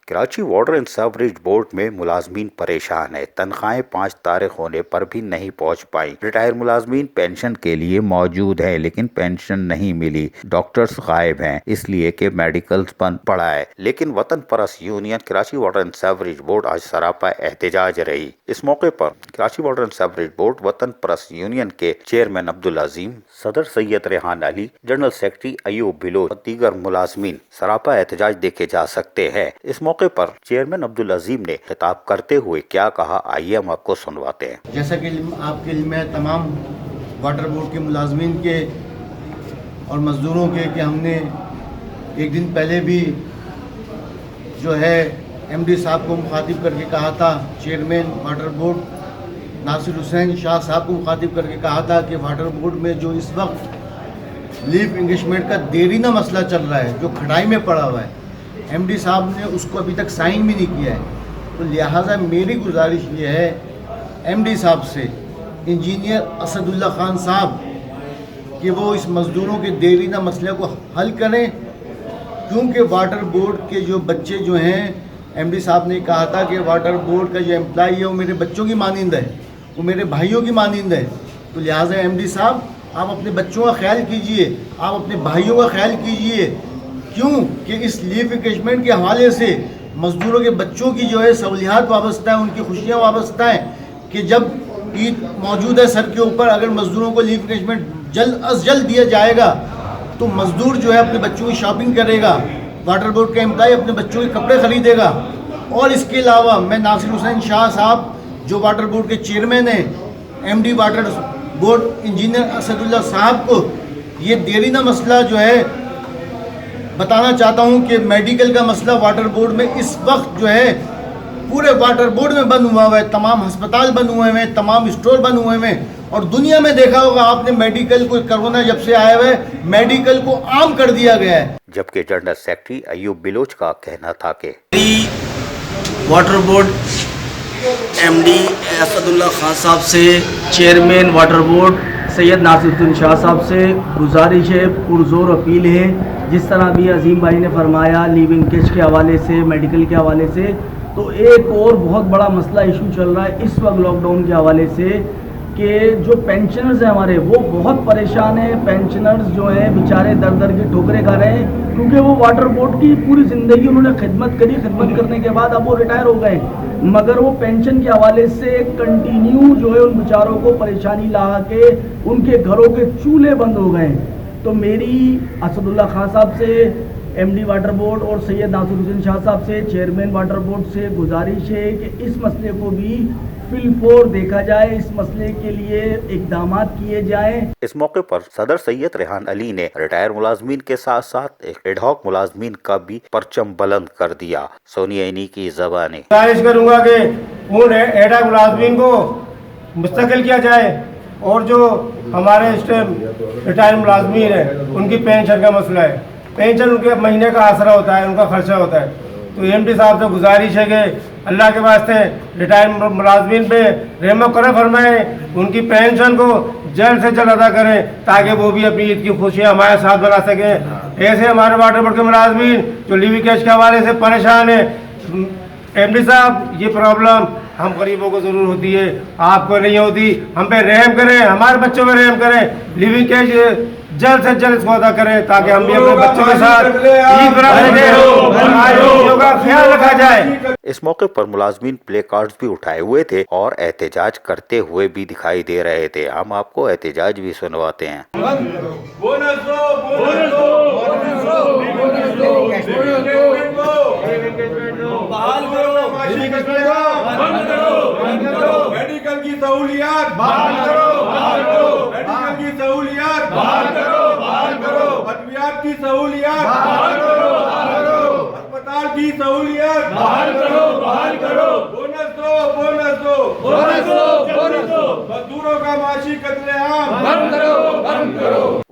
Karachi water and sewerage board میں ملازمین پریشان ہیں، تنخواہیں 5 تاریخ ہونے پر بھی نہیں پہنچ پائیں۔ ریٹائر ملازمین پینشن کے لیے موجود ہیں لیکن پینشن نہیں ملی۔ ڈاکٹرز غائب ہیں اس لیے کہ میڈیکلز بند پڑا ہے، لیکن Watan Parast union Karachi water and sewerage board آج سراپا احتجاج رہی۔ اس موقع پر Karachi water and sewerage board Watan Parast union کے چیئرمین عبدالعظیم، صدر سید ریحان علی، جنرل سیکرٹری ایوب بلوچ اور دیگر ملازمین سراپا احتجاج دیکھے جا سکتے ہیں۔ اس موقع پر چیئرمین عبدالعظیم نے خطاب کرتے ہوئے کیا کہا، آئیے ہم آپ کو سنواتے ہیں۔ جیسا کہ آپ کے علم ہے تمام واٹر بورڈ کے ملازمین کے اور مزدوروں کے کہ ہم نے ایک دن پہلے بھی جو ہے ایم ڈی صاحب کو مخاطب کر کے کہا تھا، چیئرمین واٹر بورڈ ناصر حسین شاہ صاحب کو مخاطب کر کے کہا تھا کہ واٹر بورڈ میں جو اس وقت لیو انگیجمنٹ کا دیرینہ مسئلہ چل رہا ہے، جو کھڑائی میں پڑا ہوا ہے، ایم ڈی صاحب نے اس کو ابھی تک سائن بھی نہیں کیا ہے۔ تو لہٰذا میری گزارش یہ ہے ایم ڈی صاحب سے، انجینئر اسد اللہ خان صاحب، کہ وہ اس مزدوروں کے دیرینہ مسئلے کو حل کریں، کیونکہ واٹر بورڈ کے جو بچے جو ہیں، ایم ڈی صاحب نے کہا تھا کہ واٹر بورڈ کا جو امپلائی ہے وہ میرے بچوں کی مانند ہے، وہ میرے بھائیوں کی مانند ہے۔ تو لہٰذا ایم ڈی صاحب آپ اپنے بچوں کا خیال کیجئے، آپ اپنے بھائیوں کا خیال کیجئے، کیوں کہ اس لیو انگیجمنٹ کے حوالے سے مزدوروں کے بچوں کی جو ہے سہولیات وابستہ ہیں، ان کی خوشیاں وابستہ ہیں کہ جب عید موجود ہے سر کے اوپر، اگر مزدوروں کو لیو انگیجمنٹ جلد از جلد دیا جائے گا تو مزدور جو ہے اپنے بچوں کی شاپنگ کرے گا، واٹر بورڈ کا امپلائی اپنے بچوں کے کپڑے خریدے گا۔ اور اس کے علاوہ میں ناصر حسین شاہ صاحب جو واٹر بورڈ کے چیئرمین ہیں، M D water board engineer Asadullah صاحب کو یہ دیرینہ مسئلہ جو ہے بتانا چاہتا ہوں کہ میڈیکل کا مسئلہ واٹر بورڈ میں اس وقت جو ہے پورے واٹر بورڈ میں بند ہوا ہے، تمام ہسپتال بند ہوئے ہیں، تمام اسٹور بند ہوئے ہیں، اور دنیا میں دیکھا ہوگا آپ نے میڈیکل کو، کرونا جب سے آیا ہوا ہے میڈیکل کو عام کر دیا گیا ہے۔ جبکہ جنرل سیکرٹری ایوب بلوچ کا کہنا تھا کہ water board M D Asadullah Khan صاحب سے، chairman water board Syed Nasir Hussain Shah صاحب سے گزارش ہے، پرزور اپیل ہے، جس طرح بھی عظیم بھائی نے فرمایا لیو انکیج کے حوالے سے، میڈیکل کے حوالے سے، تو ایک اور بہت بڑا مسئلہ ایشو چل رہا ہے اس وقت لاک ڈاؤن کے حوالے سے کہ جو پینشنرز ہیں ہمارے وہ بہت پریشان ہیں۔ پینشنرز جو ہیں بیچارے در در کے ٹھوکریں کھا رہے ہیں، کیونکہ وہ واٹر بورڈ کی پوری زندگی انہوں نے خدمت کری، خدمت کرنے کے بعد اب وہ ریٹائر ہو گئے، مگر وہ پینشن کے حوالے سے کنٹینیو جو ہے ان بیچاروں کو پریشانی لا کے ان کے گھروں کے چولہے بند ہو گئے ہیں۔ تو میری اسد اللہ خان صاحب سے، ایم ڈی واٹر بورڈ اور سید ناصر حسین شاہ صاحب سے، چیئرمین واٹر بورڈ سے گزارش ہے کہ اس مسئلے کو بھی فی الفور دیکھا جائے، اس مسئلے کے لیے اقدامات کیے جائیں۔ اس موقع پر صدر سید ریحان علی نے ریٹائر ملازمین کے ساتھ ساتھ ایڈ ہاک ملازمین کا بھی پرچم بلند کر دیا۔ سونی عینی کی زبانیں۔ گزارش کروں گا کہ ان ایڈ ہاک ملازمین کو مستقل کیا جائے، اور جو ہمارے اس ٹائم ریٹائر ملازمین ہیں ان کی پینشن کا مسئلہ ہے، پینشن ان کے مہینے کا آسرا ہوتا ہے، ان کا خرچہ ہوتا ہے۔ تو ایم ڈی صاحب سے گزارش ہے کہ اللہ کے واسطے ریٹائر ملازمین پہ رحم و کرم فرمائیں، ان کی پینشن کو جلد سے جلد ادا کریں تاکہ وہ بھی اپنی عید کی خوشیاں ہمارے ساتھ بنا سکیں۔ ایسے ہمارے واٹر بورڈ کے ملازمین جو لیو انکیج کے حوالے سے پریشان ہیں، ایم ڈی صاحب یہ پرابلم ہم غریبوں کو ضرور ہوتی ہے، آپ کو نہیں ہوتی، ہم پہ رحم کریں، ہمارے بچوں پہ رحم کریں، لیو انکیج جلد سے جلد اس کو ادا کریں تاکہ ہم بھی اپنے بچوں کے ساتھ عید بنا سکیں اور کا خیال رکھا جائے۔ اس موقع پر ملازمین پلے کارڈز بھی اٹھائے ہوئے تھے اور احتجاج کرتے ہوئے بھی دکھائی دے رہے تھے۔ ہم آپ کو احتجاج بھی سنواتے ہیں۔ میڈیکل کی سہولیات بحال کرو، بحال کرو، میڈیکل کی سہولیات بحال کرو، بحال کرو، ادویات کی سہولیات بحال کرو، بحال کرو، اسپتال کی سہولیات بحال کرو، بحال کرو، بونس دو، بونس دو، بونس دو، بونس دو، مزدوروں کا معاشی قتل عام بند کرو، بند کرو۔